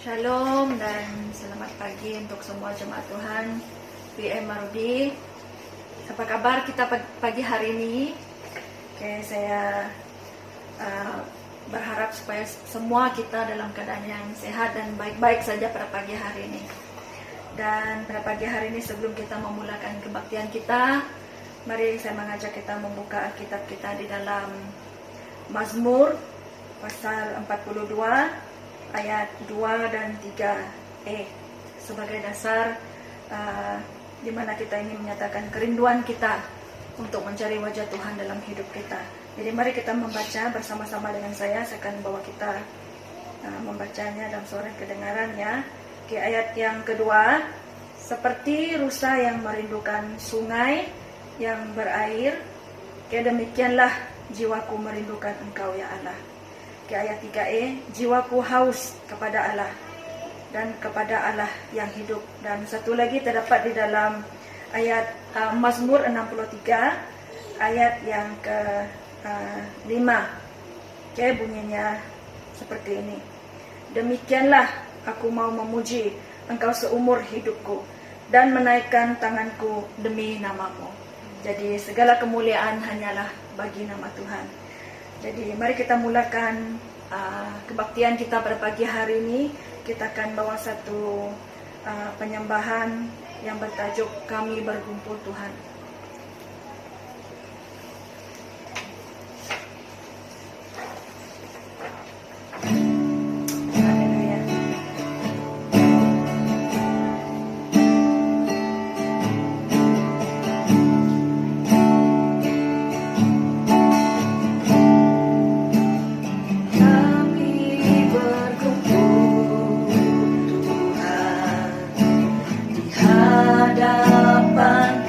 Shalom dan selamat pagi untuk semua jemaat Tuhan PM Marudi. Apa kabar kita pagi hari ini? Oke, saya berharap supaya semua kita dalam keadaan yang sehat dan baik-baik saja pada pagi hari ini. Dan pada pagi hari ini sebelum kita memulakan kebaktian kita, mari saya mengajak kita membuka Alkitab kita di dalam Mazmur pasal 42 ayat 2 dan 3e sebagai dasar di mana kita ingin menyatakan kerinduan kita untuk mencari wajah Tuhan dalam hidup kita. Jadi mari kita membaca bersama-sama dengan saya akan bawa kita membacanya dalam suara kedengaran ya. Oke, ayat yang kedua, seperti rusa yang merindukan sungai yang berair, demikianlah jiwaku merindukan Engkau ya Allah. Ayat 3e, jiwaku haus kepada Allah dan kepada Allah yang hidup. Dan satu lagi terdapat di dalam ayat Mazmur 63 ayat yang ke-5. Bunyinya seperti ini. Demikianlah aku mau memuji Engkau seumur hidupku dan menaikkan tanganku demi namamu. Jadi segala kemuliaan hanyalah bagi nama Tuhan. Jadi mari kita mulakan kebaktian kita pada pagi hari ini. Kita akan bawa satu penyembahan yang bertajuk Kami Berkumpul Tuhan. Hadapan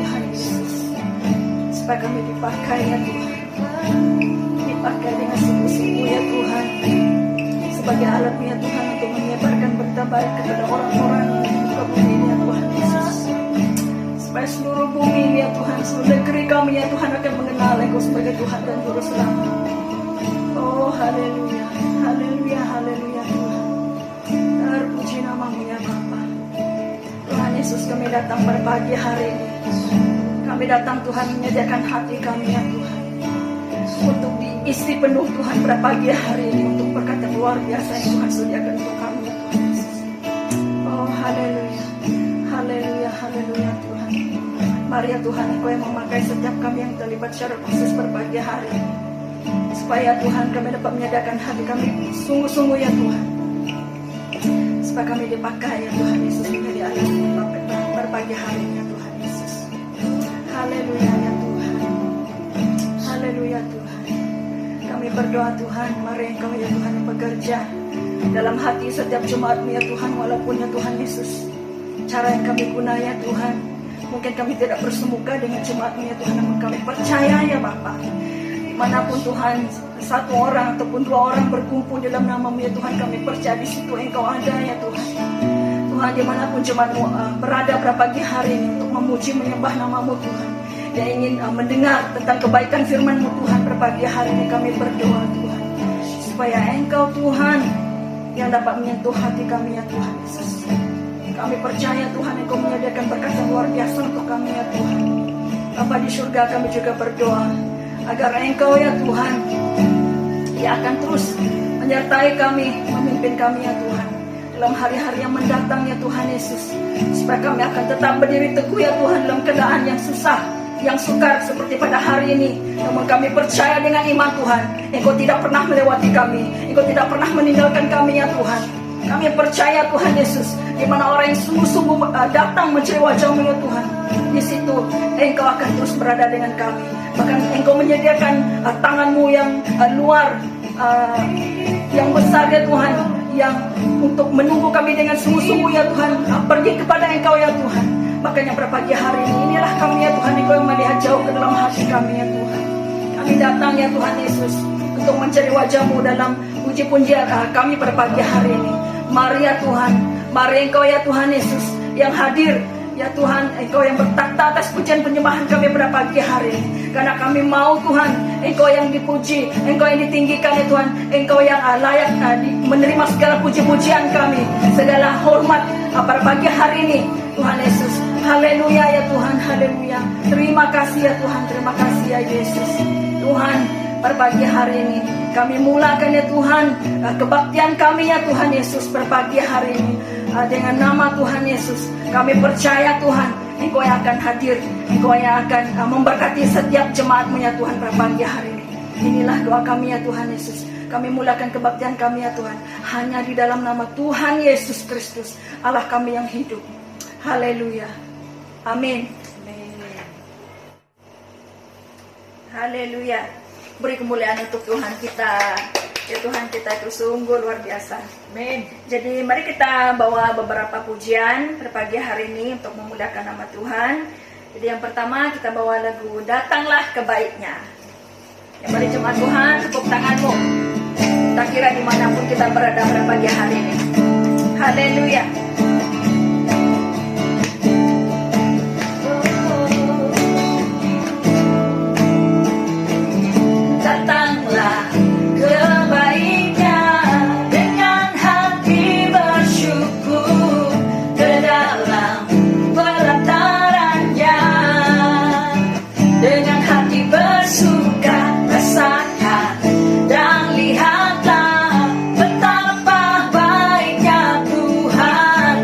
Tuhan Yesus. Supaya kami dipakai ya Tuhan, dipakai dengan sungguh-sungguh ya Tuhan, sebagai alat ya Tuhan untuk menyebarkan berita baik kepada orang-orang di muka bumi ya Tuhan Yesus. Supaya seluruh bumi ya Tuhan, seluruh negeri kami ya Tuhan akan mengenal Engkau sebagai Tuhan dan Juru Selamat. Oh haleluya, haleluya, haleluya Tuhan. Terpuji namamu ya Bapa. Tuhan Yesus, kami datang pada pagi hari ini. Kami datang Tuhan menyediakan hati kami ya Tuhan, untuk diisi penuh Tuhan pada pagi hari ini, untuk berkat yang luar biasa yang Tuhan sediakan untuk kami ya Tuhan Yesus. Oh haleluya, haleluya, haleluya Tuhan. Mari ya Tuhan, Engkau yang memakai setiap kami yang terlibat secara khusus pada pagi hari ini, supaya Tuhan kami dapat menyediakan hati kami sungguh-sungguh ya Tuhan, supaya kami dipakai ya Tuhan Yesus menjadi alat pada pagi hari ini ya Tuhan Yesus. Haleluya ya Tuhan, haleluya Tuhan. Kami berdoa Tuhan, mari Engkau ya Tuhan yang bekerja dalam hati setiap jemaat-Mu ya Tuhan, walaupun ya Tuhan Yesus, cara yang kami guna ya Tuhan, mungkin kami tidak bersemuka dengan jemaat-Mu ya Tuhan, namun kami percaya ya Bapa, dimanapun Tuhan satu orang ataupun dua orang berkumpul dalam nama-Mu ya Tuhan, kami percaya di situ Engkau ada ya Tuhan. Tuhan, dimanapun jemaat-Mu berada pada pagi hari ini untuk memuji menyembah nama-Mu Tuhan, yang ingin mendengar tentang kebaikan firman-Mu Tuhan, pada pagi hari ini kami berdoa Tuhan, supaya Engkau Tuhan yang dapat menyentuh hati kami ya Tuhan Yesus. Kami percaya Tuhan Engkau menyediakan berkat yang luar biasa untuk kami ya Tuhan. Bapa di surga, kami juga berdoa agar Engkau ya Tuhan yang akan terus menyertai kami, memimpin kami ya Tuhan dalam hari-hari yang mendatang ya Tuhan Yesus, supaya kami akan tetap berdiri teguh ya Tuhan dalam keadaan yang susah, yang sukar seperti pada hari ini. Namun kami percaya dengan iman Tuhan, Engkau tidak pernah melewati kami, Engkau tidak pernah meninggalkan kami ya Tuhan. Kami percaya Tuhan Yesus, di mana orang yang sungguh-sungguh datang mencari wajah-Mu ya Tuhan, di situ Engkau akan terus berada dengan kami. Bahkan Engkau menyediakan tangan-Mu yang luar, yang besar ya Tuhan, yang untuk menunggu kami dengan sungguh-sungguh ya Tuhan, pergi kepada Engkau ya Tuhan. Makanya pada pagi hari ini, inilah kami ya Tuhan, Engkau yang melihat jauh ke dalam hati kami ya Tuhan. Kami datang ya Tuhan Yesus untuk mencari wajah-Mu dalam puji-pujian kami pada pagi hari ini. Mari ya Tuhan, mari Engkau ya Tuhan Yesus yang hadir ya Tuhan, Engkau yang bertakhta atas pujian penyembahan kami pada pagi hari ini. Karena kami mau Tuhan, Engkau yang dipuji, Engkau yang ditinggikan ya Tuhan, Engkau yang layak menerima segala puji-pujian kami, segala hormat pada pagi hari ini Tuhan Yesus. Haleluya ya Tuhan, haleluya. Terima kasih ya Tuhan, terima kasih ya Yesus. Tuhan, pada pagi hari ini kami mulakan ya Tuhan kebaktian kami ya Tuhan Yesus pada pagi hari ini dengan nama Tuhan Yesus. Kami percaya Tuhan, Engkau yang akan hadir, Engkau yang akan memberkati setiap jemaat-Mu ya Tuhan pada pagi hari ini. Inilah doa kami ya Tuhan Yesus. Kami mulakan kebaktian kami ya Tuhan hanya di dalam nama Tuhan Yesus Kristus, Allah kami yang hidup. Haleluya, amin. Haleluya. Beri kemuliaan untuk Tuhan kita. Ya Tuhan kita itu sungguh luar biasa. Amin. Jadi mari kita bawa beberapa pujian pada pagi hari ini untuk memuliakan nama Tuhan. Jadi yang pertama kita bawa lagu Datanglah Kebaiknya. Ya, mari jemaat Tuhan, tepuk tanganmu. Tak kira dimanapun kita berada pada pagi hari ini. Haleluya. Datanglah kebaiknya dengan hati bersyukur ke dalam pelatarannya, dengan hati bersuka rasakan dan lihatlah betapa baiknya Tuhan.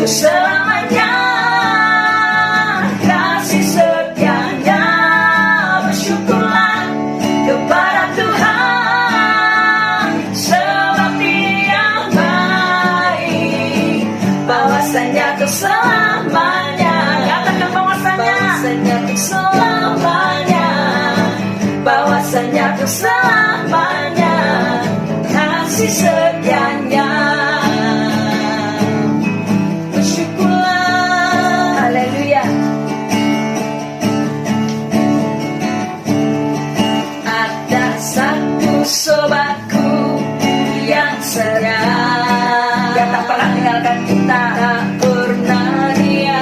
selamanya. Kasih setianya, bersyukurlah kepada Tuhan, sebab Dia baik. Bahwasanya untuk selamanya, katakan bahwasanya untuk selamanya, bahwasanya untuk selamanya, kasih setianya. Bersyukurlah, haleluya. Ada satu sobatku yang setia, dia tak pernah tinggalkan kita, tak pernah dia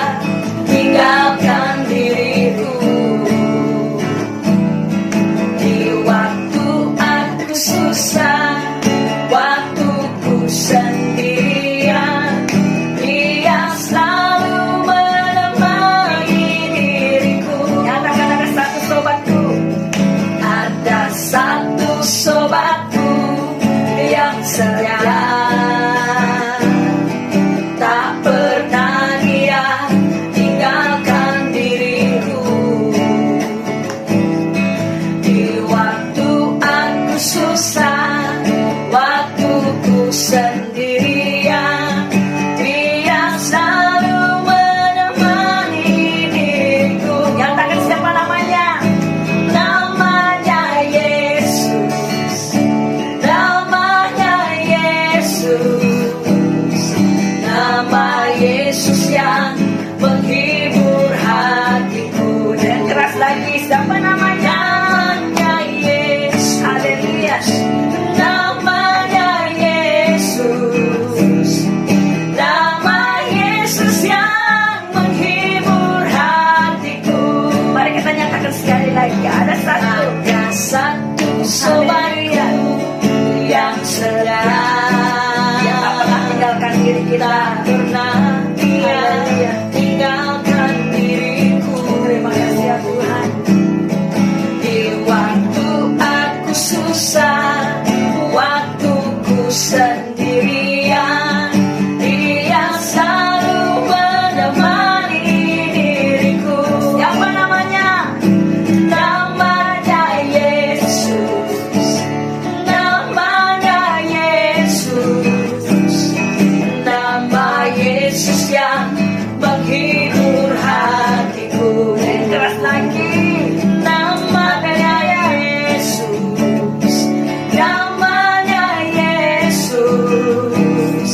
tinggalkan diriku. Di waktu aku susah, waktu ku sendirian, Dia selalu menemani diriku. Nyatakan ada satu sobatku, ada satu sobatku yang setia, tak pernah dia tinggalkan diriku. Di waktu aku susah, waktu ku sendirian, Dia selalu menemani diriku. Nyatakan siapa namanya? Namanya Yesus, namanya Yesus, nama Yesus yang menghibur hatiku. Dan keras lagi, siapa namanya? Namanya Yesus, haleluya. Namanya Yesus, nama Yesus yang menghibur hatiku. Mari kita nyatakan sekali lagi, ada satu sobatku yang setia, yang tak pernah tinggalkan diri kita, pernah dia tinggalkan diriku. Terima kasih ya Tuhan. Di waktu aku susah, waktu ku sendirian, Dia selalu menemani diriku. Siapa namanya? Namanya Yesus, namanya Yesus, nama Yesus yang menghibur hatiku. Dan keras lagi, namanya Yesus, namanya Yesus,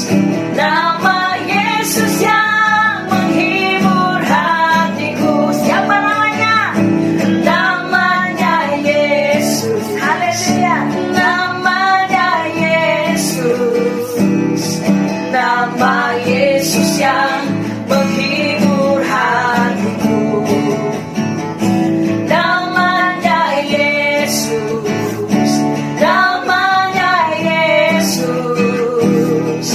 nama Yesus yang menghibur hatiku. Siapa namanya? Namanya Yesus, haleluya. Namanya Yesus, nama Yesus yang menghibur hatiku. Namanya Yesus, namanya Yesus,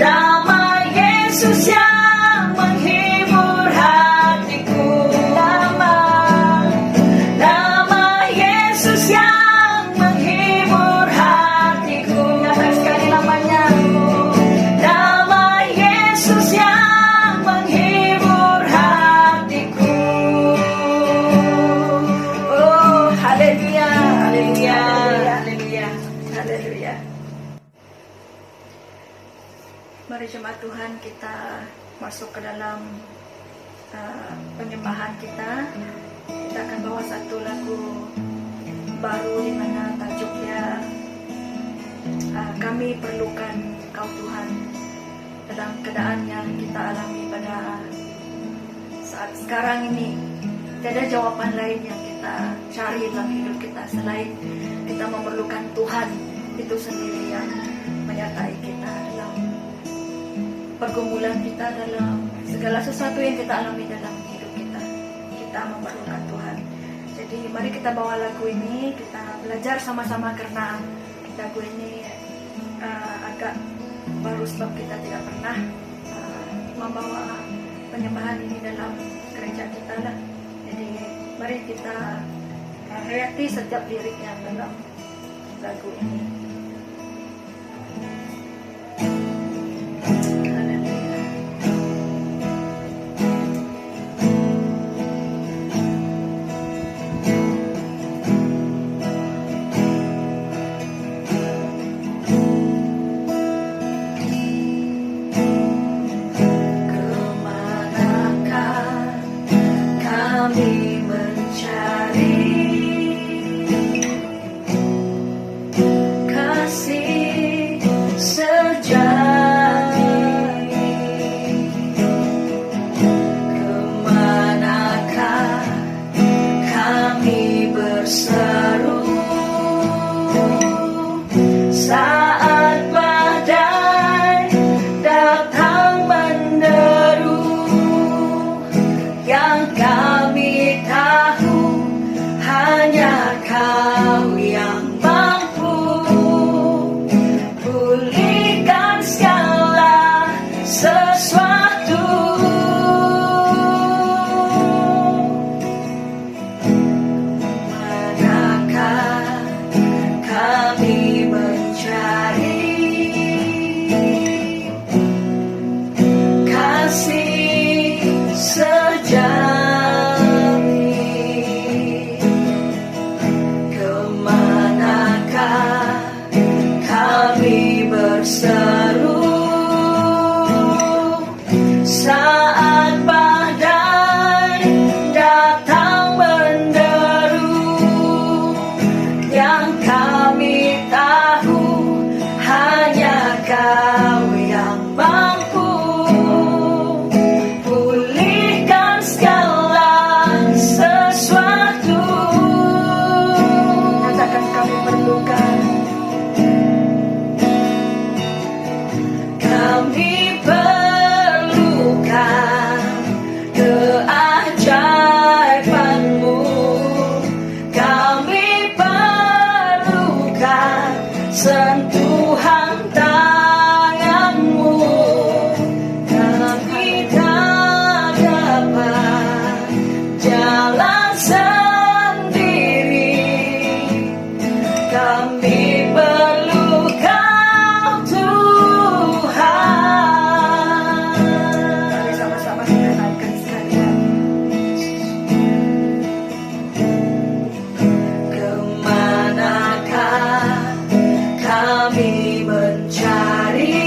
nama Yesus yang menghibur hatiku. Nama Yesus yang menghibur hatiku. Nyatakan sekali namanya. Nama Yesus yang menghibur hatiku. Oh, haleluya, haleluya, haleluya, haleluya. Mari jemaat Tuhan, kita masuk ke dalam penyembahan kita. Kita akan bawa satu lagu baru di mana tajuknya Kami Perlukan Kau Tuhan. Dalam keadaan yang kita alami pada saat sekarang ini, tidak ada jawaban lain yang kita cari dalam hidup kita selain kita memerlukan Tuhan itu sendiri yang menyertai kita dalam pergumulan kita, dalam segala sesuatu yang kita alami dalam hidup kita. Kita memerlukan Tuhan. Jadi mari kita bawa lagu ini, kita belajar sama-sama, karena lagu ini agak baru sebab kita tidak pernah membawa penyembahan ini dalam gereja kita lah. Jadi mari kita reakti setiap lirik yang dalam lagu ini. Haleluya. sesuatu. Manakah kami mencari kasih sejati? Kemanakah kami berseru saat badai datang menderu? Yang kami tahu hanya Kau yang mampu pulihkan segala sesuatu. Katakan kami perlukan. Kami perlukan keajaiban-Mu. Kami perlukan sentuhan tangan-Mu. Kami tak dapat jalan sendiri. Kami perlu Kau, Tuhan. Mari sama-sama kita naikkan sekalian. Kemanakah kami mencari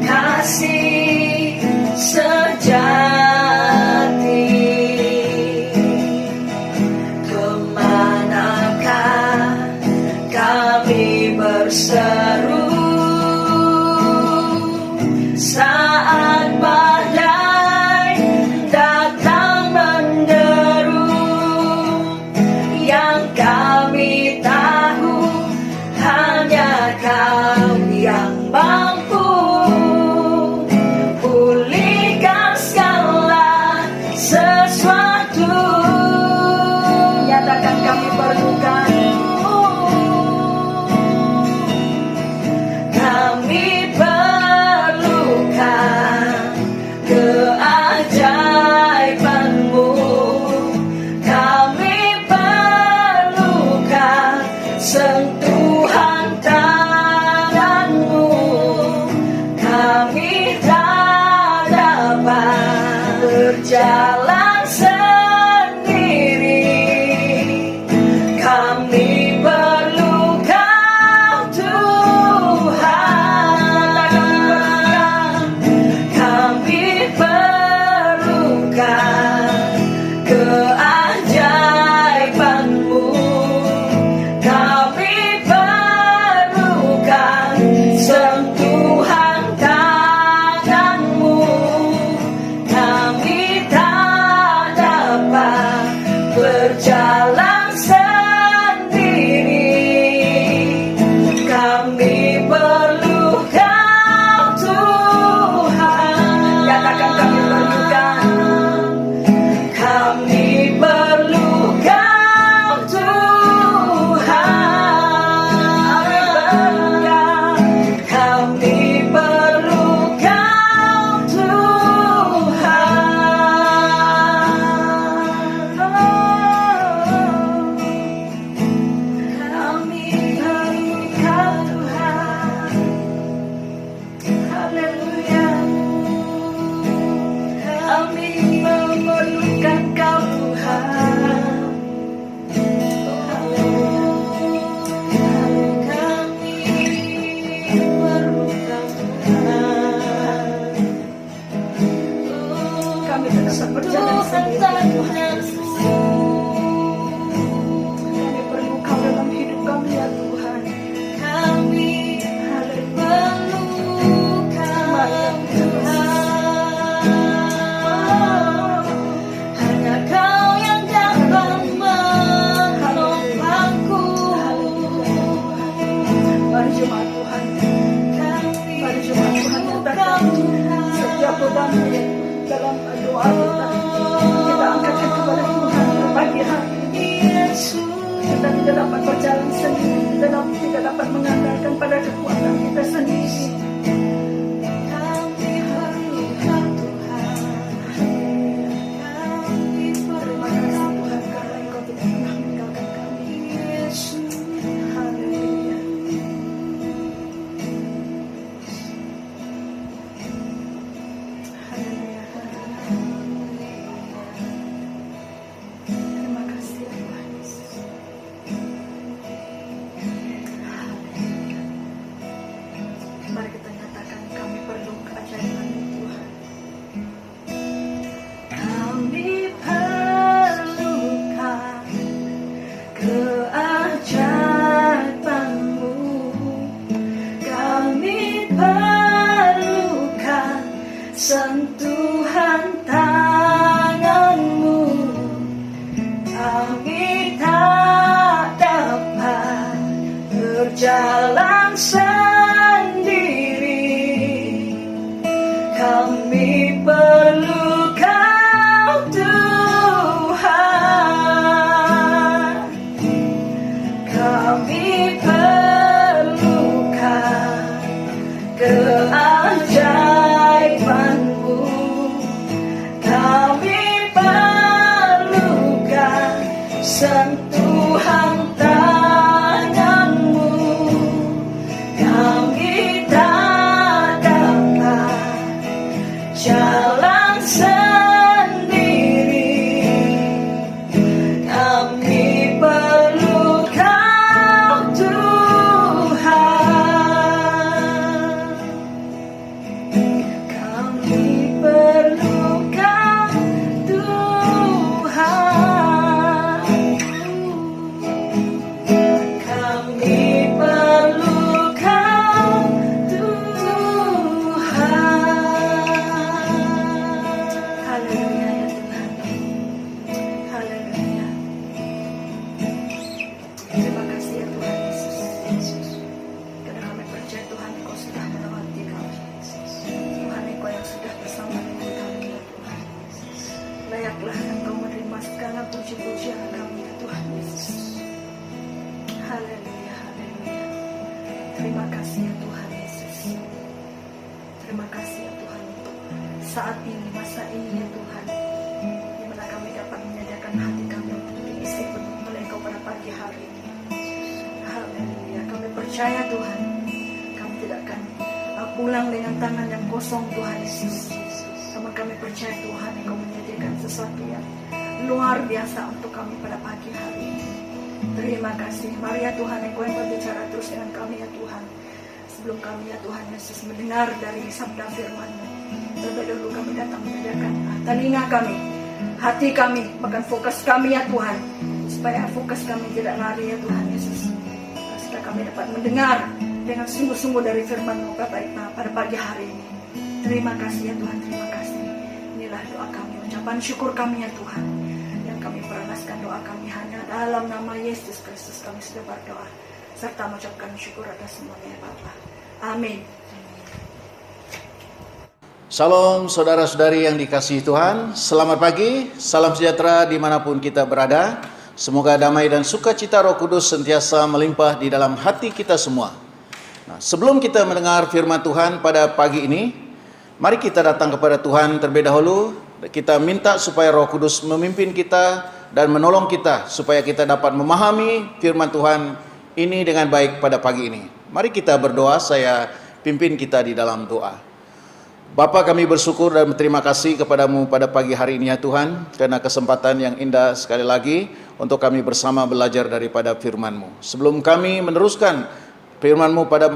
kasih sejati? Kemanakah kami berseru saat badai datang menderu? Yang kami tahu hanya Kau yang mampu pulihkan segala sesuatu. Nyatakan kami perlukan. Kami perlukan keajaiban-Mu. Kami perlukan sentuhan tangan-Mu. Kami tak dapat berjalan sendiri. Kami perlu Kau, Tuhan. Kami perlukan keajaiban-Mu. Kami perlukan sentuhan tangan-Mu. Kami tak dapat berjalan sendiri. Kami perlu Kau, Tuhan. Katakan kami perlukan. Kami perlu Kau, Tuhan. Kami perlu Kau, Tuhan. Kami perlu Kau, Tuhan. Haleluya. Kami memerlukan Kau, Tuhan. Kami perlukan Tuhan. Kami tak dapat berjalan sendiri, Tuhan Yesus. Kami perlu Kau dalam hidup kami, ya Tuhan. Kami perlukan Tuhan. Hanya Kau yang dapat menolongku. Mari jemaat Tuhan. Mari jemaat Tuhan nyatakan setiap beban dalam doa kita. Kita angkatkan kepada Tuhan pagi hari ini. Kita tidak dapat berjalan sendiri. Kita tidak dapat mengandalkan pada kekuatan kita sendiri. keajaiban-Mu. Kami perlukan sentuhan tangan-Mu. Kami tak dapat jalan sendiri. Kami perlu Kau, Tuhan. Kami perlu Kau, Tuhan. Kami perlu Kau, Tuhan. Haleluya ya Tuhan. Haleluya. Terima kasih ya Tuhan Yesus. Karena kami percaya Tuhan Engkau sudah melewati kami. Tuhan Engkau yang sudah bersama dengan kami ya Tuhan. Layaklah Engkau menerima segala puji-pujian kami ya Tuhan Yesus. Haleluya, haleluya. Terima kasih ya Tuhan Yesus. Terima kasih ya Tuhan untuk saat ini, masa ini ya Tuhan, di mana kami dapat menyediakan hati kami untuk diisi penuh oleh Engkau pada pagi hari ini. Haleluya. Kami percaya Tuhan, kami tidak akan pulang dengan tangan yang kosong Tuhan Yesus. Namun kami percaya Tuhan Engkau menyediakan sesuatu yang luar biasa untuk kami pada pagi hari ini. Terima kasih. Mari ya Tuhan Engkau yang berbicara terus dengan kami ya Tuhan. Sebelum kami ya Tuhan Yesus mendengar dari sabda firman-Mu, terlebih dahulu kami datang menyediakan telinga kami, hati kami, bahkan fokus kami ya Tuhan, supaya fokus kami tidak lari ya Tuhan Yesus, supaya kami dapat mendengar dengan sungguh-sungguh dari firman-Mu pada pagi hari ini. Terima kasih ya Tuhan, terima kasih. Inilah doa kami, ucapan syukur kami ya Tuhan, yang kami peranakan doa kami hanya dalam nama Yesus Kristus kami sudah berdoa serta mengucapkan syukur atas semuanya Bapa. Amin. Salam saudara-saudari yang dikasihi Tuhan, selamat pagi, salam sejahtera dimanapun kita berada. Semoga damai dan sukacita Roh Kudus sentiasa melimpah di dalam hati kita semua. Nah, sebelum kita mendengar firman Tuhan pada pagi ini, mari kita datang kepada Tuhan terlebih dahulu. Kita minta supaya Roh Kudus memimpin kita dan menolong kita supaya kita dapat memahami firman Tuhan ini dengan baik pada pagi ini. Mari kita berdoa, saya pimpin kita di dalam doa. Bapa, kami bersyukur dan berterima kasih kepadamu pada pagi hari ini ya Tuhan, karena kesempatan yang indah sekali lagi untuk kami bersama belajar daripada firman-Mu. Sebelum kami meneruskan firman-Mu pada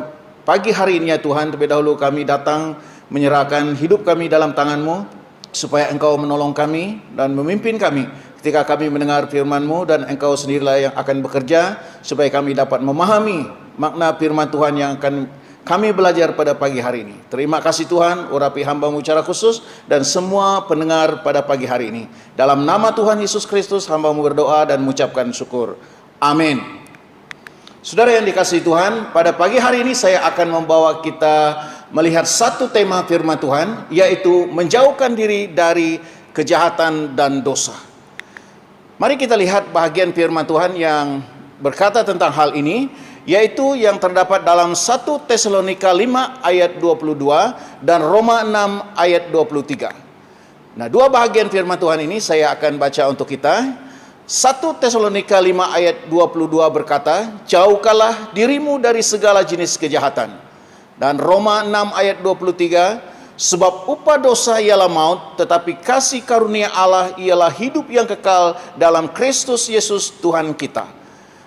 pagi hari ini ya Tuhan, terlebih dahulu kami datang menyerahkan hidup kami dalam tangan-Mu, supaya Engkau menolong kami dan memimpin kami ketika kami mendengar firman-Mu, dan Engkau sendirilah yang akan bekerja supaya kami dapat memahami makna firman Tuhan yang akan kami belajar pada pagi hari ini. Terima kasih Tuhan, urapi hamba-Mu secara khusus dan semua pendengar pada pagi hari ini. Dalam nama Tuhan Yesus Kristus hamba-Mu berdoa dan mengucapkan syukur. Amin. Saudara yang dikasihi Tuhan, pada pagi hari ini saya akan membawa kita melihat satu tema firman Tuhan, yaitu menjauhkan diri dari kejahatan dan dosa. Mari kita lihat bahagian firman Tuhan yang berkata tentang hal ini, yaitu yang terdapat dalam 1 Tesalonika 5 ayat 22 dan Roma 6 ayat 23. Nah, dua bahagian firman Tuhan ini saya akan baca untuk kita. 1 Tesalonika 5 ayat 22 berkata, jauhkanlah dirimu dari segala jenis kejahatan. Dan Roma 6 ayat 23, sebab upah dosa ialah maut, tetapi kasih karunia Allah ialah hidup yang kekal dalam Kristus Yesus Tuhan kita.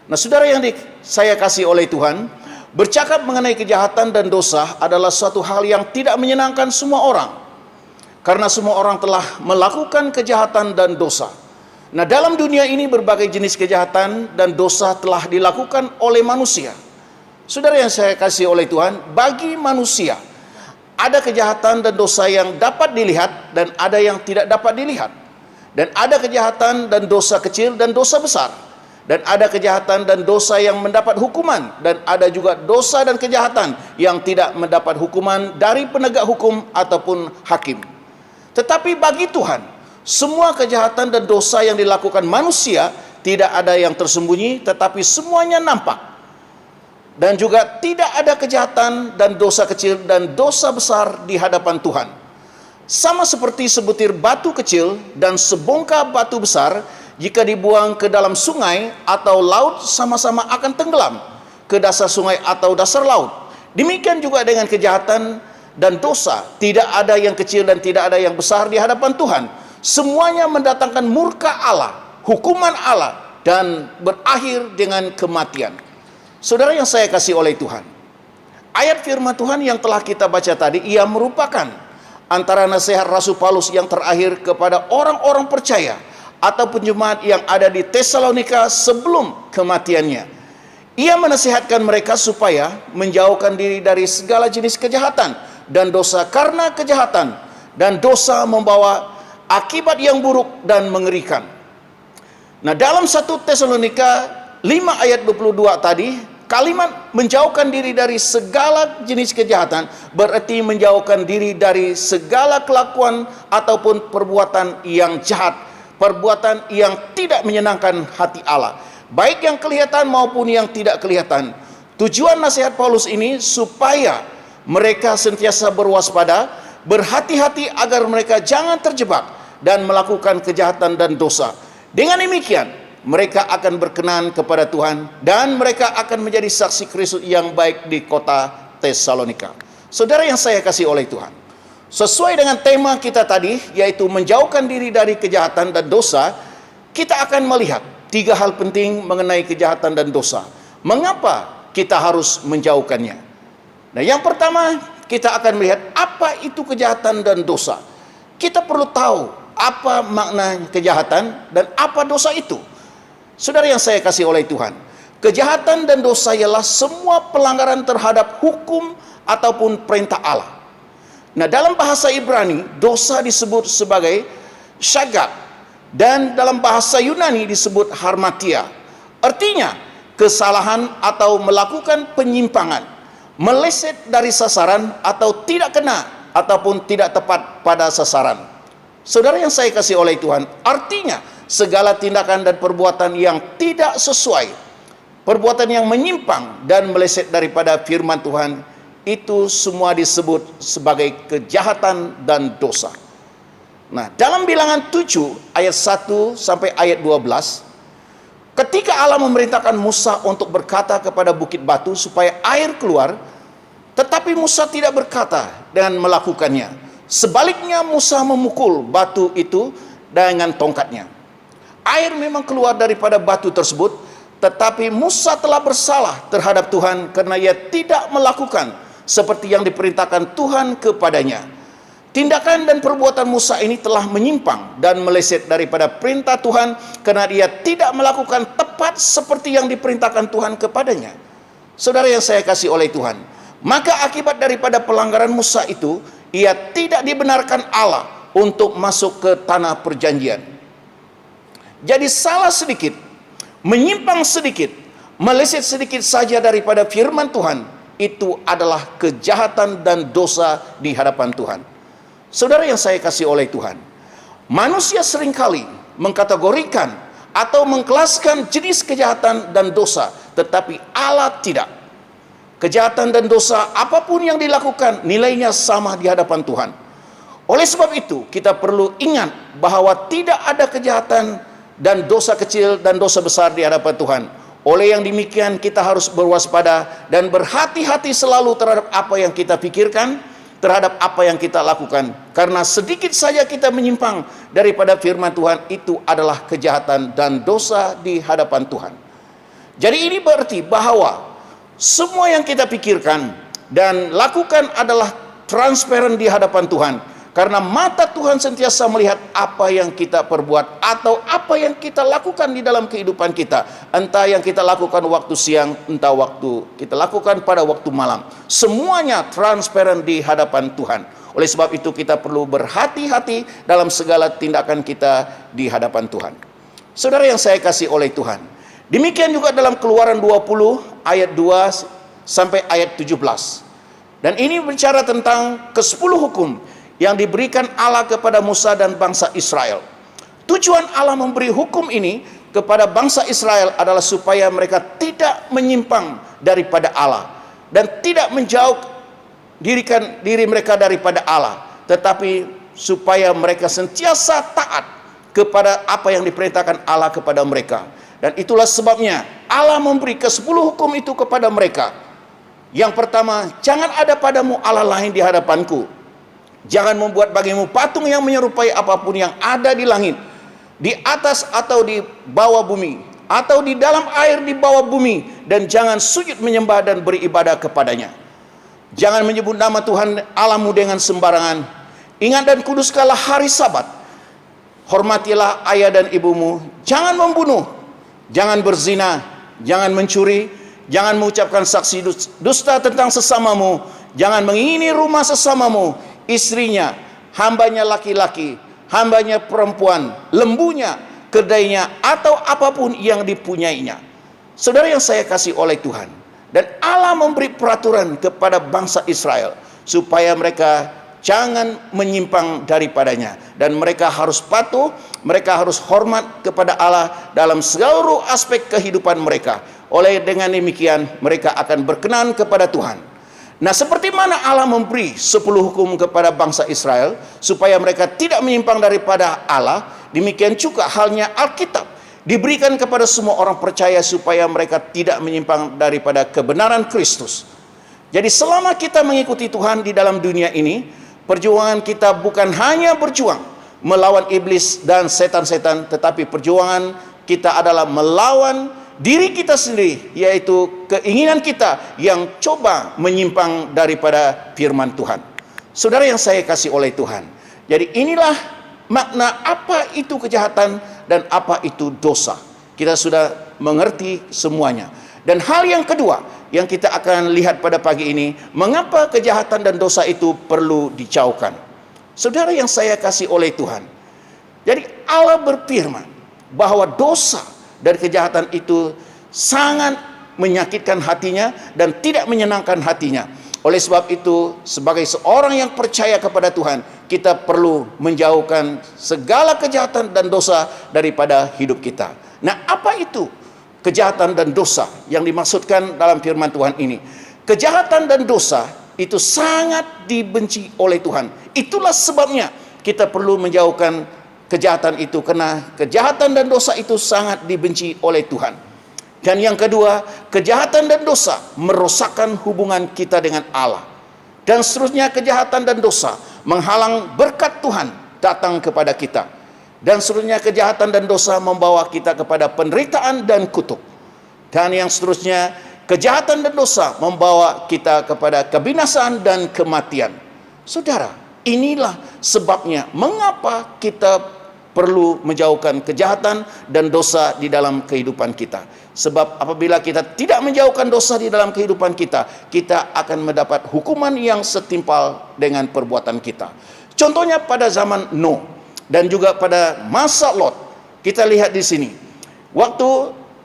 Nah, saudara yang saya kasih oleh Tuhan, bercakap mengenai kejahatan dan dosa adalah suatu hal yang tidak menyenangkan semua orang. Karena semua orang telah melakukan kejahatan dan dosa. Nah, dalam dunia ini berbagai jenis kejahatan dan dosa telah dilakukan oleh manusia. Saudara yang saya kasih oleh Tuhan, bagi manusia ada kejahatan dan dosa yang dapat dilihat dan ada yang tidak dapat dilihat. Dan ada kejahatan dan dosa kecil dan dosa besar. Dan ada kejahatan dan dosa yang mendapat hukuman, dan ada juga dosa dan kejahatan yang tidak mendapat hukuman dari penegak hukum ataupun hakim. Tetapi bagi Tuhan, semua kejahatan dan dosa yang dilakukan manusia tidak ada yang tersembunyi, tetapi semuanya nampak. dan juga tidak ada kejahatan dan dosa kecil dan dosa besar di hadapan Tuhan. Sama seperti sebutir batu kecil dan sebongkah batu besar, jika dibuang ke dalam sungai atau laut sama-sama akan tenggelam ke dasar sungai atau dasar laut. Demikian juga dengan kejahatan dan dosa, tidak ada yang kecil dan tidak ada yang besar di hadapan Tuhan. Semuanya mendatangkan murka Allah, hukuman Allah, dan berakhir dengan kematian. Saudara yang saya kasih oleh Tuhan, ayat firman Tuhan yang telah kita baca tadi, ia merupakan antara nasihat Rasul Paulus yang terakhir kepada orang-orang percaya ataupun jemaat yang ada di Tesalonika sebelum kematiannya. Ia menasihatkan mereka supaya menjauhkan diri dari segala jenis kejahatan dan dosa, karena kejahatan dan dosa membawa akibat yang buruk dan mengerikan. Nah, dalam 1 Tesalonika 5 ayat 22 tadi, kalimat menjauhkan diri dari segala jenis kejahatan berarti menjauhkan diri dari segala kelakuan ataupun perbuatan yang jahat, perbuatan yang tidak menyenangkan hati Allah, baik yang kelihatan maupun yang tidak kelihatan. Tujuan nasihat Paulus ini supaya mereka sentiasa berwaspada, berhati-hati agar mereka jangan terjebak dan melakukan kejahatan dan dosa. Dengan demikian, mereka akan berkenan kepada Tuhan dan mereka akan menjadi saksi Kristus yang baik di kota Tesalonika. Saudara yang saya kasih oleh Tuhan, sesuai dengan tema kita tadi, yaitu menjauhkan diri dari kejahatan dan dosa, kita akan melihat 3 hal penting mengenai kejahatan dan dosa. Mengapa kita harus menjauhkannya? Nah, yang pertama, kita akan melihat apa itu kejahatan dan dosa. Kita perlu tahu apa makna kejahatan dan apa dosa itu. Saudara yang saya kasih oleh Tuhan, kejahatan dan dosa ialah semua pelanggaran terhadap hukum ataupun perintah Allah. Nah, dalam bahasa Ibrani, dosa disebut sebagai syagat, dan dalam bahasa Yunani disebut harmatia. Artinya, kesalahan atau melakukan penyimpangan, meleset dari sasaran atau tidak kena ataupun tidak tepat pada sasaran. Saudara yang saya kasih oleh Tuhan, artinya segala tindakan dan perbuatan yang tidak sesuai, perbuatan yang menyimpang dan meleset daripada firman Tuhan, itu semua disebut sebagai kejahatan dan dosa. Nah, dalam Bilangan 7 ayat 1 sampai ayat 12, ketika Allah memerintahkan Musa untuk berkata kepada bukit batu supaya air keluar, tetapi Musa tidak berkata dan melakukannya. Sebaliknya Musa memukul batu itu dengan tongkatnya. Air memang keluar daripada batu tersebut, tetapi Musa telah bersalah terhadap Tuhan karena ia tidak melakukan seperti yang diperintahkan Tuhan kepadanya. Tindakan dan perbuatan Musa ini telah menyimpang dan meleset daripada perintah Tuhan karena dia tidak melakukan tepat seperti yang diperintahkan Tuhan kepadanya. Saudara yang saya kasih oleh Tuhan, maka akibat daripada pelanggaran Musa itu, ia tidak dibenarkan Allah untuk masuk ke tanah perjanjian. Jadi salah sedikit, menyimpang sedikit, meleset sedikit saja daripada firman Tuhan, itu adalah kejahatan dan dosa di hadapan Tuhan. Saudara yang saya kasih oleh Tuhan, manusia seringkali mengkategorikan atau mengkelaskan jenis kejahatan dan dosa, tetapi Allah tidak. Kejahatan dan dosa apapun yang dilakukan, nilainya sama di hadapan Tuhan. Oleh sebab itu, kita perlu ingat bahwa tidak ada kejahatan dan dosa kecil dan dosa besar di hadapan Tuhan. Oleh yang demikian, kita harus berwaspada dan berhati-hati selalu terhadap apa yang kita pikirkan, terhadap apa yang kita lakukan. Karena sedikit saja kita menyimpang daripada firman Tuhan, itu adalah kejahatan dan dosa di hadapan Tuhan. Jadi ini berarti bahwa semua yang kita pikirkan dan lakukan adalah transparan di hadapan Tuhan. Karena mata Tuhan sentiasa melihat apa yang kita perbuat atau apa yang kita lakukan di dalam kehidupan kita. Entah yang kita lakukan waktu siang, entah waktu kita lakukan pada waktu malam. Semuanya transparan di hadapan Tuhan. Oleh sebab itu kita perlu berhati-hati dalam segala tindakan kita di hadapan Tuhan. Saudara yang saya kasih oleh Tuhan, demikian juga dalam Keluaran 20 ayat 2 sampai ayat 17. Dan ini bicara tentang ke-10 hukum yang diberikan Allah kepada Musa dan bangsa Israel. Tujuan Allah memberi hukum ini kepada bangsa Israel adalah supaya mereka tidak menyimpang daripada Allah dan tidak menjauh diri mereka daripada Allah, tetapi supaya mereka sentiasa taat kepada apa yang diperintahkan Allah kepada mereka. Dan itulah sebabnya Allah memberi ke-10 hukum itu kepada mereka. Yang pertama, jangan ada padamu Allah lain di hadapanku. Jangan membuat bagimu patung yang menyerupai apapun yang ada di langit, di atas atau di bawah bumi, atau di dalam air di bawah bumi, dan jangan sujud menyembah dan beribadah kepadanya. Jangan menyebut nama Tuhan Allahmu dengan sembarangan. Ingat dan kuduskanlah hari Sabat. Hormatilah ayah dan ibumu. Jangan membunuh, jangan berzina, jangan mencuri, jangan mengucapkan saksi dusta tentang sesamamu, jangan mengingini rumah sesamamu, istrinya, hambanya laki-laki, hambanya perempuan, lembunya, kedainya, atau apapun yang dipunyainya. Saudara yang saya kasih oleh Tuhan, dan Allah memberi peraturan kepada bangsa Israel supaya mereka jangan menyimpang daripadanya, dan mereka harus patuh, mereka harus hormat kepada Allah dalam seluruh aspek kehidupan mereka. Oleh dengan demikian mereka akan berkenan kepada Tuhan. Nah, seperti mana Allah memberi 10 hukum kepada bangsa Israel supaya mereka tidak menyimpang daripada Allah, demikian juga halnya Alkitab diberikan kepada semua orang percaya supaya mereka tidak menyimpang daripada kebenaran Kristus. Jadi selama kita mengikuti Tuhan di dalam dunia ini, perjuangan kita bukan hanya berjuang melawan iblis dan setan-setan, tetapi perjuangan kita adalah melawan diri kita sendiri, yaitu keinginan kita yang coba menyimpang daripada firman Tuhan. Saudara yang saya kasih oleh Tuhan, jadi inilah makna apa itu kejahatan dan apa itu dosa. Kita sudah mengerti semuanya. Dan hal yang kedua yang kita akan lihat pada pagi ini, mengapa kejahatan dan dosa itu perlu dijauhkan. Saudara yang saya kasih oleh Tuhan, jadi Allah berfirman bahwa dosa dan kejahatan itu sangat menyakitkan hatinya dan tidak menyenangkan hatinya. Oleh sebab itu, sebagai seorang yang percaya kepada Tuhan, kita perlu menjauhkan segala kejahatan dan dosa daripada hidup kita. Nah, apa itu kejahatan dan dosa yang dimaksudkan dalam firman Tuhan ini? Kejahatan dan dosa itu sangat dibenci oleh Tuhan. Itulah sebabnya kita perlu menjauhkan kejahatan itu, karena kejahatan dan dosa itu sangat dibenci oleh Tuhan. Dan yang kedua, kejahatan dan dosa merosakkan hubungan kita dengan Allah. Dan seterusnya, kejahatan dan dosa menghalang berkat Tuhan datang kepada kita. Dan seterusnya, kejahatan dan dosa membawa kita kepada penderitaan dan kutuk. Dan yang seterusnya, kejahatan dan dosa membawa kita kepada kebinasaan dan kematian. Saudara, inilah sebabnya mengapa kita perlu menjauhkan kejahatan dan dosa di dalam kehidupan kita. Sebab apabila kita tidak menjauhkan dosa di dalam kehidupan kita, kita akan mendapat hukuman yang setimpal dengan perbuatan kita. Contohnya pada zaman Nuh dan juga pada masa Lot. Kita lihat di sini. Waktu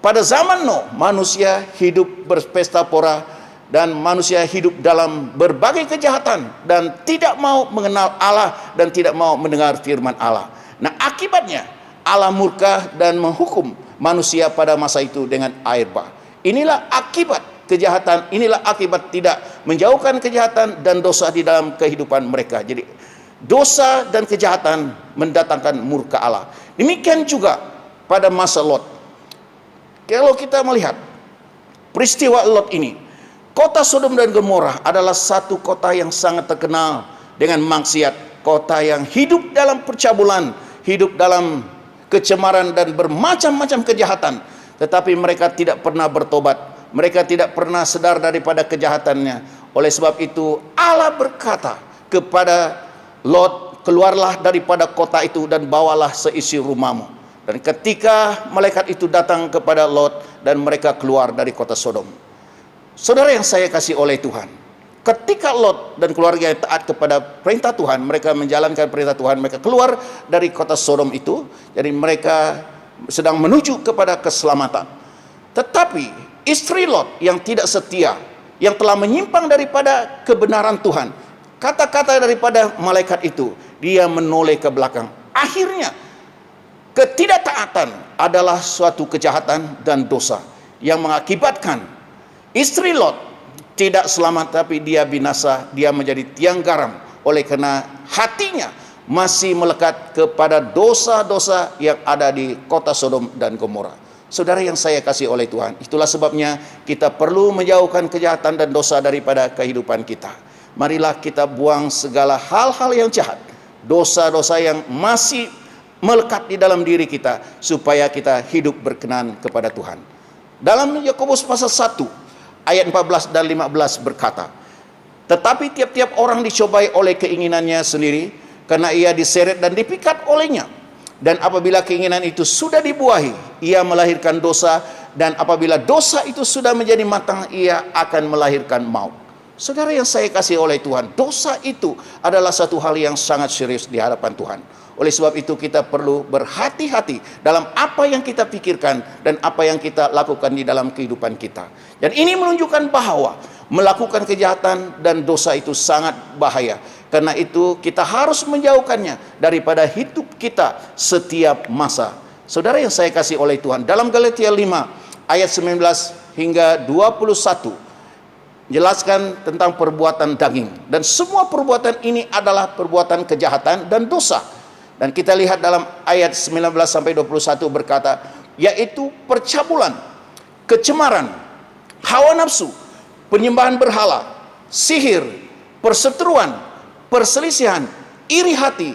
pada zaman Nuh, manusia hidup berpesta pora dan manusia hidup dalam berbagai kejahatan dan tidak mau mengenal Allah dan tidak mau mendengar firman Allah. Nah, akibatnya Allah murka dan menghukum manusia pada masa itu dengan air bah. Inilah akibat kejahatan, inilah akibat tidak menjauhkan kejahatan dan dosa di dalam kehidupan mereka. Jadi dosa dan kejahatan mendatangkan murka Allah. Demikian juga pada masa Lot. Kalau kita melihat peristiwa Lot ini, kota Sodom dan Gomora adalah satu kota yang sangat terkenal dengan maksiat, kota yang hidup dalam percabulan, hidup dalam kecemaran dan bermacam-macam kejahatan. Tetapi mereka tidak pernah bertobat, mereka tidak pernah sadar daripada kejahatannya. Oleh sebab itu Allah berkata kepada Lot, keluarlah daripada kota itu dan bawalah seisi rumahmu. Dan ketika malaikat itu datang kepada Lot dan mereka keluar dari kota Sodom. Saudara yang saya kasih oleh Tuhan, ketika Lot dan keluarga taat kepada perintah Tuhan, mereka menjalankan perintah Tuhan, mereka keluar dari kota Sodom itu, jadi mereka sedang menuju kepada keselamatan. Tetapi istri Lot yang tidak setia, yang telah menyimpang daripada kebenaran Tuhan, kata-kata daripada malaikat itu, dia menoleh ke belakang. Akhirnya Ketidaktaatan adalah suatu kejahatan dan dosa yang mengakibatkan istri Lot tidak selamat, tapi dia binasa, dia menjadi tiang garam oleh karena hatinya masih melekat kepada dosa-dosa yang ada di kota Sodom dan Gomora. Saudara yang saya kasih oleh Tuhan, itulah sebabnya kita perlu menjauhkan kejahatan dan dosa daripada kehidupan kita. Marilah kita buang segala hal-hal yang jahat, dosa-dosa yang masih melekat di dalam diri kita, supaya kita hidup berkenan kepada Tuhan. Dalam Yakobus pasal 1 ayat 14 dan 15 berkata, tetapi tiap-tiap orang dicobai oleh keinginannya sendiri, karena ia diseret dan dipikat olehnya. Dan apabila keinginan itu sudah dibuahi, ia melahirkan dosa, dan apabila dosa itu sudah menjadi matang, ia akan melahirkan maut. Saudara yang saya kasih oleh Tuhan, dosa itu adalah satu hal yang sangat serius di hadapan Tuhan. Oleh sebab itu kita perlu berhati-hati dalam apa yang kita pikirkan dan apa yang kita lakukan di dalam kehidupan kita. Dan ini menunjukkan bahwa melakukan kejahatan dan dosa itu sangat bahaya. Karena itu kita harus menjauhkannya daripada hidup kita setiap masa. Saudara yang saya kasih oleh Tuhan, dalam Galatia 5 ayat 19 hingga 21 jelaskan tentang perbuatan daging, dan semua perbuatan ini adalah perbuatan kejahatan dan dosa. Dan kita lihat dalam ayat 19 sampai 21 berkata, yaitu percabulan, kecemaran, hawa nafsu, penyembahan berhala, sihir, perseteruan, perselisihan, iri hati,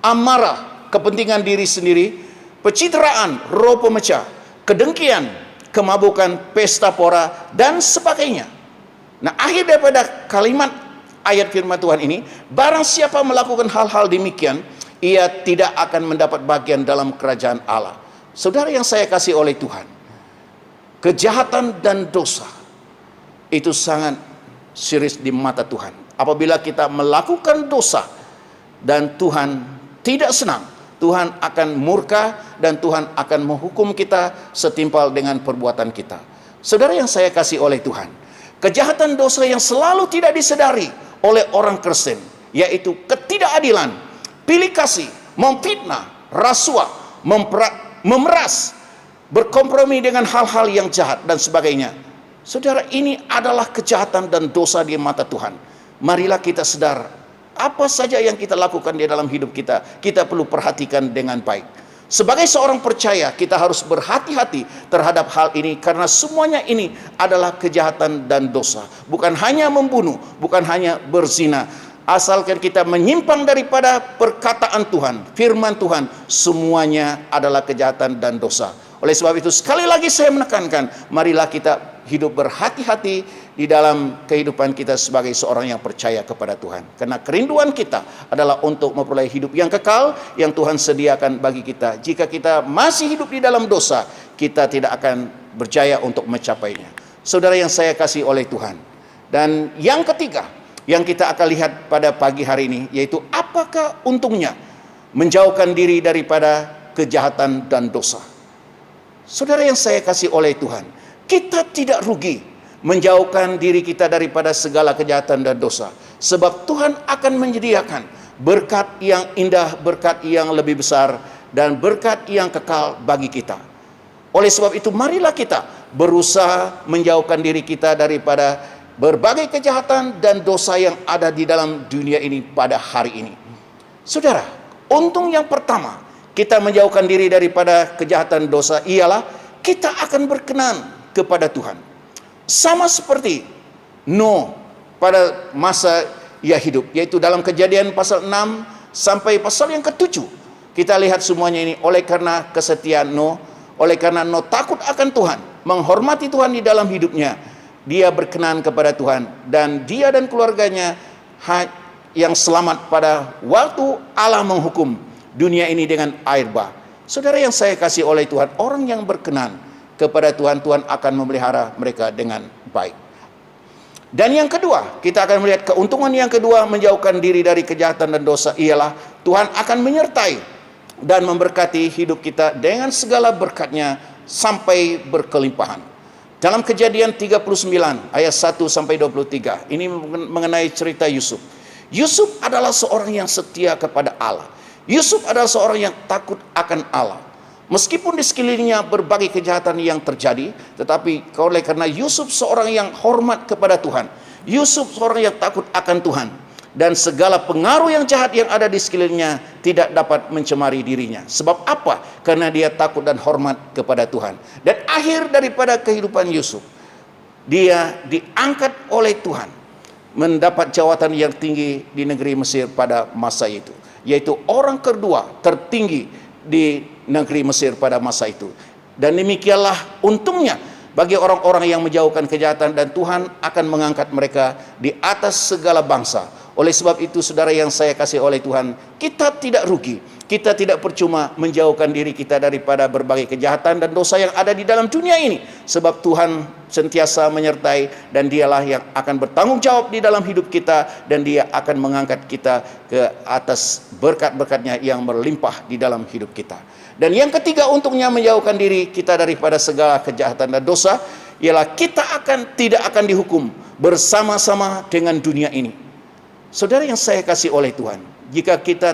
amarah, kepentingan diri sendiri, pencitraan, roh pemecah, kedengkian, kemabukan, pesta pora, dan sebagainya. Nah, akhir daripada kalimat ayat firman Tuhan ini, barang siapa melakukan hal-hal demikian, ia tidak akan mendapat bagian dalam kerajaan Allah. Saudara yang saya kasih oleh Tuhan, kejahatan dan dosa itu sangat serius di mata Tuhan. Apabila kita melakukan dosa dan Tuhan tidak senang, Tuhan akan murka dan Tuhan akan menghukum kita setimpal dengan perbuatan kita. Saudara yang saya kasih oleh Tuhan, kejahatan dosa yang selalu tidak disadari oleh orang Kristen, yaitu ketidakadilan, pilih kasih, memfitnah, rasuah, memeras, berkompromi dengan hal-hal yang jahat dan sebagainya. Saudara, ini adalah kejahatan dan dosa di mata Tuhan. Marilah kita sadar, apa saja yang kita lakukan di dalam hidup kita, kita perlu perhatikan dengan baik. Sebagai seorang percaya, kita harus berhati-hati terhadap hal ini, karena semuanya ini adalah kejahatan dan dosa. Bukan hanya membunuh, bukan hanya berzina. Asalkan kita menyimpang daripada perkataan Tuhan, firman Tuhan, semuanya adalah kejahatan dan dosa. Oleh sebab itu, sekali lagi saya menekankan, marilah kita hidup berhati-hati di dalam kehidupan kita sebagai seorang yang percaya kepada Tuhan. Karena kerinduan kita adalah untuk memperoleh hidup yang kekal yang Tuhan sediakan bagi kita. Jika kita masih hidup di dalam dosa, kita tidak akan berjaya untuk mencapainya. Saudara yang saya kasih oleh Tuhan. Dan yang ketiga, yang kita akan lihat pada pagi hari ini, yaitu apakah untungnya menjauhkan diri daripada kejahatan dan dosa. Saudara yang saya kasih oleh Tuhan, kita tidak rugi menjauhkan diri kita daripada segala kejahatan dan dosa, sebab Tuhan akan menyediakan berkat yang indah, berkat yang lebih besar, dan berkat yang kekal bagi kita. Oleh sebab itu, marilah kita berusaha menjauhkan diri kita daripada berbagai kejahatan dan dosa yang ada di dalam dunia ini pada hari ini. Saudara, untung yang pertama kita menjauhkan diri daripada kejahatan dosa ialah kita akan berkenan kepada Tuhan. Sama seperti Nuh pada masa ia hidup, yaitu dalam Kejadian pasal 6 sampai pasal yang ke-7. Kita lihat semuanya ini oleh karena kesetiaan Nuh, oleh karena Nuh takut akan Tuhan, menghormati Tuhan di dalam hidupnya, dia berkenan kepada Tuhan, dan dia dan keluarganya yang selamat pada waktu Allah menghukum dunia ini dengan air bah. Saudara yang saya kasih oleh Tuhan, orang yang berkenan kepada Tuhan, Tuhan akan memelihara mereka dengan baik. Dan yang kedua, kita akan melihat keuntungan yang kedua menjauhkan diri dari kejahatan dan dosa ialah Tuhan akan menyertai dan memberkati hidup kita dengan segala berkatnya sampai berkelimpahan. Dalam Kejadian 39 ayat 1 sampai 23, ini mengenai cerita Yusuf. Yusuf adalah seorang yang setia kepada Allah. Yusuf adalah seorang yang takut akan Allah. Meskipun di sekelilingnya berbagai kejahatan yang terjadi, tetapi oleh karena Yusuf seorang yang hormat kepada Tuhan, Yusuf seorang yang takut akan Tuhan, dan segala pengaruh yang jahat yang ada di sekelilingnya tidak dapat mencemari dirinya. Sebab apa? Karena dia takut dan hormat kepada Tuhan. Dan akhir daripada kehidupan Yusuf, dia diangkat oleh Tuhan mendapat jawatan yang tinggi di negeri Mesir pada masa itu, yaitu orang kedua tertinggi di negeri Mesir pada masa itu. Dan demikianlah untungnya bagi orang-orang yang menjauhkan kejahatan, dan Tuhan akan mengangkat mereka di atas segala bangsa. Oleh sebab itu, saudara yang saya kasih oleh Tuhan, kita tidak rugi, kita tidak percuma menjauhkan diri kita daripada berbagai kejahatan dan dosa yang ada di dalam dunia ini, sebab Tuhan sentiasa menyertai, dan dialah yang akan bertanggung jawab di dalam hidup kita, dan dia akan mengangkat kita ke atas berkat-berkatnya yang berlimpah di dalam hidup kita. Dan yang ketiga, untungnya menjauhkan diri kita daripada segala kejahatan dan dosa, ialah kita tidak akan dihukum bersama-sama dengan dunia ini. Saudara yang saya kasih oleh Tuhan, jika kita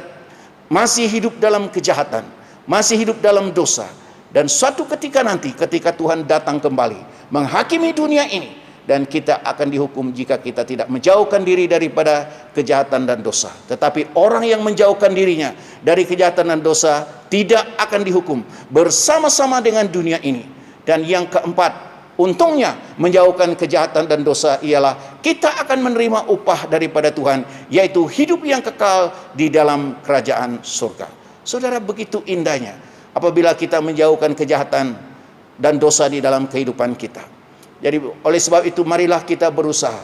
masih hidup dalam kejahatan, masih hidup dalam dosa, dan suatu ketika nanti ketika Tuhan datang kembali menghakimi dunia ini, dan kita akan dihukum jika kita tidak menjauhkan diri daripada kejahatan dan dosa. Tetapi orang yang menjauhkan dirinya dari kejahatan dan dosa tidak akan dihukum bersama-sama dengan dunia ini. Dan yang keempat, untungnya menjauhkan kejahatan dan dosa ialah kita akan menerima upah daripada Tuhan, yaitu hidup yang kekal di dalam kerajaan surga. Saudara, begitu indahnya apabila kita menjauhkan kejahatan dan dosa di dalam kehidupan kita. Jadi oleh sebab itu, marilah kita berusaha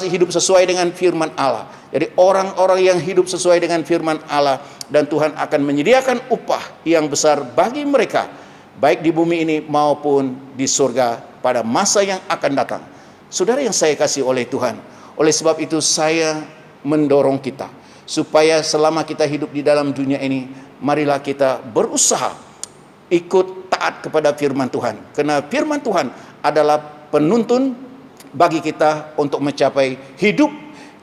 hidup sesuai dengan firman Allah. Jadi orang-orang yang hidup sesuai dengan firman Allah, dan Tuhan akan menyediakan upah yang besar bagi mereka, baik di bumi ini maupun di surga pada masa yang akan datang. Saudara yang saya kasih oleh Tuhan, oleh sebab itu saya mendorong kita supaya selama kita hidup di dalam dunia ini, marilah kita berusaha ikut taat kepada firman Tuhan, karena firman Tuhan adalah penuntun bagi kita untuk mencapai hidup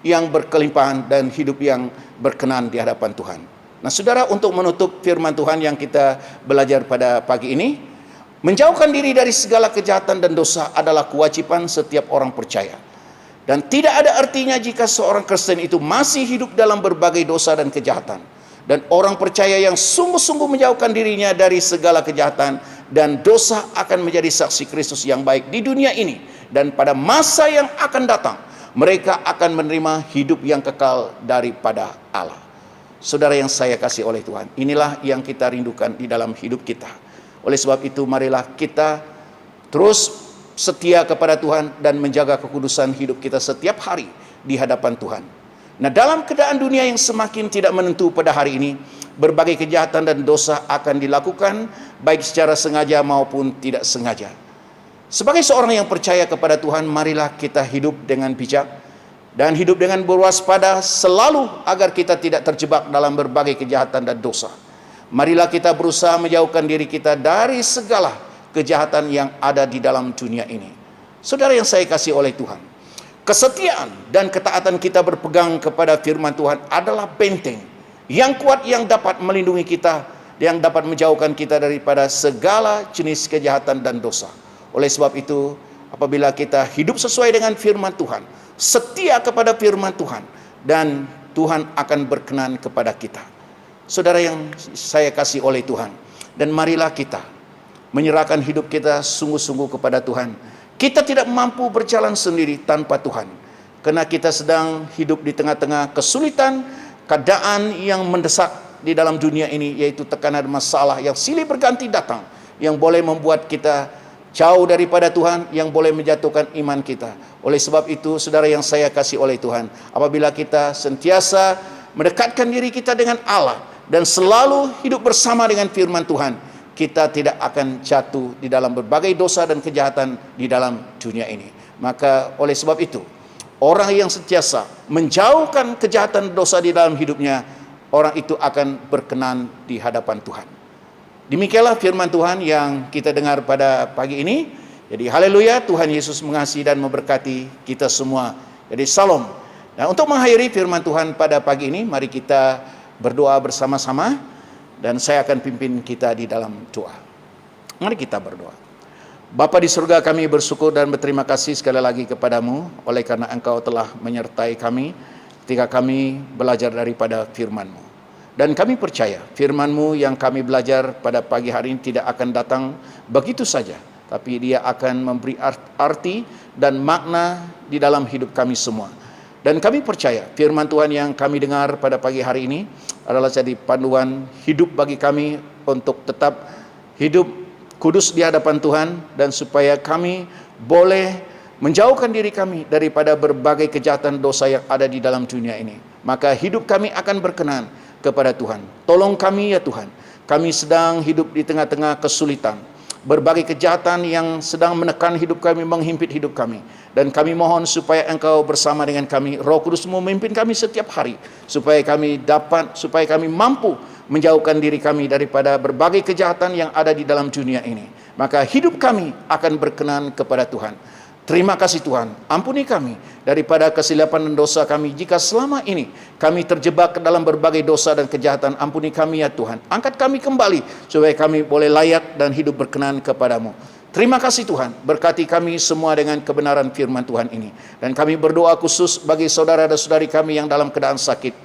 yang berkelimpahan dan hidup yang berkenan di hadapan Tuhan. Nah, saudara, untuk menutup firman Tuhan yang kita belajar pada pagi ini, menjauhkan diri dari segala kejahatan dan dosa adalah kewajiban setiap orang percaya. Dan tidak ada artinya jika seorang Kristen itu masih hidup dalam berbagai dosa dan kejahatan. Dan orang percaya yang sungguh-sungguh menjauhkan dirinya dari segala kejahatan dan dosa akan menjadi saksi Kristus yang baik di dunia ini. Dan pada masa yang akan datang, mereka akan menerima hidup yang kekal daripada Allah. Saudara yang saya kasih oleh Tuhan, inilah yang kita rindukan di dalam hidup kita. Oleh sebab itu, marilah kita terus setia kepada Tuhan dan menjaga kekudusan hidup kita setiap hari di hadapan Tuhan. Nah, dalam keadaan dunia yang semakin tidak menentu pada hari ini, berbagai kejahatan dan dosa akan dilakukan baik secara sengaja maupun tidak sengaja. Sebagai seorang yang percaya kepada Tuhan, marilah kita hidup dengan bijak dan hidup dengan berwaspada selalu agar kita tidak terjebak dalam berbagai kejahatan dan dosa. Marilah kita berusaha menjauhkan diri kita dari segala kejahatan yang ada di dalam dunia ini. Saudara yang saya kasih oleh Tuhan, kesetiaan dan ketaatan kita berpegang kepada firman Tuhan adalah benteng yang kuat yang dapat melindungi kita, yang dapat menjauhkan kita daripada segala jenis kejahatan dan dosa. Oleh sebab itu, apabila kita hidup sesuai dengan firman Tuhan, setia kepada firman Tuhan, dan Tuhan akan berkenan kepada kita. Saudara yang saya kasih oleh Tuhan, dan marilah kita menyerahkan hidup kita sungguh-sungguh kepada Tuhan. Kita tidak mampu berjalan sendiri tanpa Tuhan, karena kita sedang hidup di tengah-tengah kesulitan, keadaan yang mendesak di dalam dunia ini, yaitu tekanan masalah yang silih berganti datang, yang boleh membuat kita jauh daripada Tuhan, yang boleh menjatuhkan iman kita. Oleh sebab itu, saudara yang saya kasih oleh Tuhan, apabila kita sentiasa mendekatkan diri kita dengan Allah dan selalu hidup bersama dengan firman Tuhan, kita tidak akan jatuh di dalam berbagai dosa dan kejahatan di dalam dunia ini. Maka oleh sebab itu, orang yang sentiasa menjauhkan kejahatan dosa di dalam hidupnya, orang itu akan berkenan di hadapan Tuhan. Demikianlah firman Tuhan yang kita dengar pada pagi ini. Jadi haleluya, Tuhan Yesus mengasihi dan memberkati kita semua. Jadi salam. Nah, untuk mengakhiri firman Tuhan pada pagi ini, mari kita berdoa bersama-sama. dan saya akan pimpin kita di dalam doa. Mari kita berdoa. Bapa di surga, kami bersyukur dan berterima kasih sekali lagi kepadamu oleh karena Engkau telah menyertai kami ketika kami belajar daripada firman-Mu. Dan kami percaya firman-Mu yang kami belajar pada pagi hari ini tidak akan datang begitu saja, tapi dia akan memberi arti dan makna di dalam hidup kami semua. Dan kami percaya firman Tuhan yang kami dengar pada pagi hari ini adalah jadi panduan hidup bagi kami untuk tetap hidup kudus di hadapan Tuhan, dan supaya kami boleh menjauhkan diri kami daripada berbagai kejahatan dosa yang ada di dalam dunia ini. Maka hidup kami akan berkenan kepada Tuhan. Tolong kami ya Tuhan. Kami sedang hidup di tengah-tengah kesulitan. Berbagai kejahatan yang sedang menekan hidup kami, menghimpit hidup kami. Dan kami mohon supaya Engkau bersama dengan kami, Roh Kudus-Mu memimpin kami setiap hari, supaya kami mampu menjauhkan diri kami daripada berbagai kejahatan yang ada di dalam dunia ini. Maka hidup kami akan berkenan kepada Tuhan. Terima kasih Tuhan, ampuni kami daripada kesilapan dan dosa kami. Jika selama ini kami terjebak ke dalam berbagai dosa dan kejahatan, ampuni kami ya Tuhan. Angkat kami kembali supaya kami boleh layak dan hidup berkenan kepadamu. Terima kasih Tuhan, berkati kami semua dengan kebenaran firman Tuhan ini. Dan kami berdoa khusus bagi saudara dan saudari kami yang dalam keadaan sakit,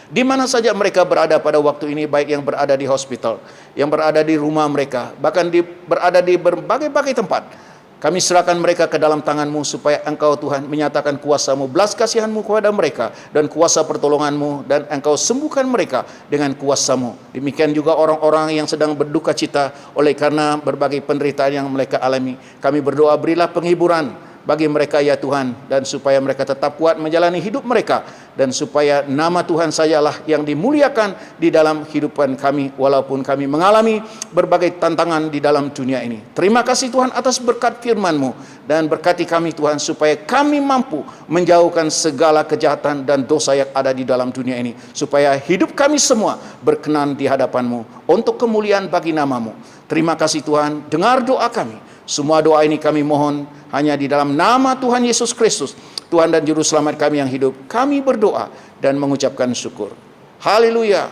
di mana saja mereka berada pada waktu ini, baik yang berada di hospital, yang berada di rumah mereka, bahkan berada di berbagai-bagai tempat. Kami serahkan mereka ke dalam tangan-Mu, supaya Engkau Tuhan menyatakan kuasa-Mu, belas kasihan-Mu kepada mereka, dan kuasa pertolongan-Mu, dan Engkau sembuhkan mereka dengan kuasa-Mu. Demikian juga orang-orang yang sedang berduka cita oleh karena berbagai penderitaan yang mereka alami. Kami berdoa, berilah penghiburan bagi mereka ya Tuhan, dan supaya mereka tetap kuat menjalani hidup mereka, dan supaya nama Tuhan sajalah yang dimuliakan di dalam kehidupan kami, walaupun kami mengalami berbagai tantangan di dalam dunia ini. Terima kasih Tuhan atas berkat firman-Mu, dan berkati kami Tuhan supaya kami mampu menjauhkan segala kejahatan dan dosa yang ada di dalam dunia ini, supaya hidup kami semua berkenan di hadapan-Mu untuk kemuliaan bagi nama-Mu. Terima kasih Tuhan, dengar doa kami. Semua doa ini kami mohon hanya di dalam nama Tuhan Yesus Kristus, Tuhan dan Juru Selamat kami yang hidup. Kami berdoa dan mengucapkan syukur. Haleluya.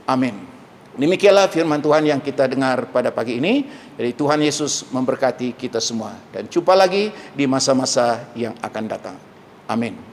Amin. Demikianlah firman Tuhan yang kita dengar pada pagi ini. Jadi Tuhan Yesus memberkati kita semua. Dan jumpa lagi di masa-masa yang akan datang. Amin.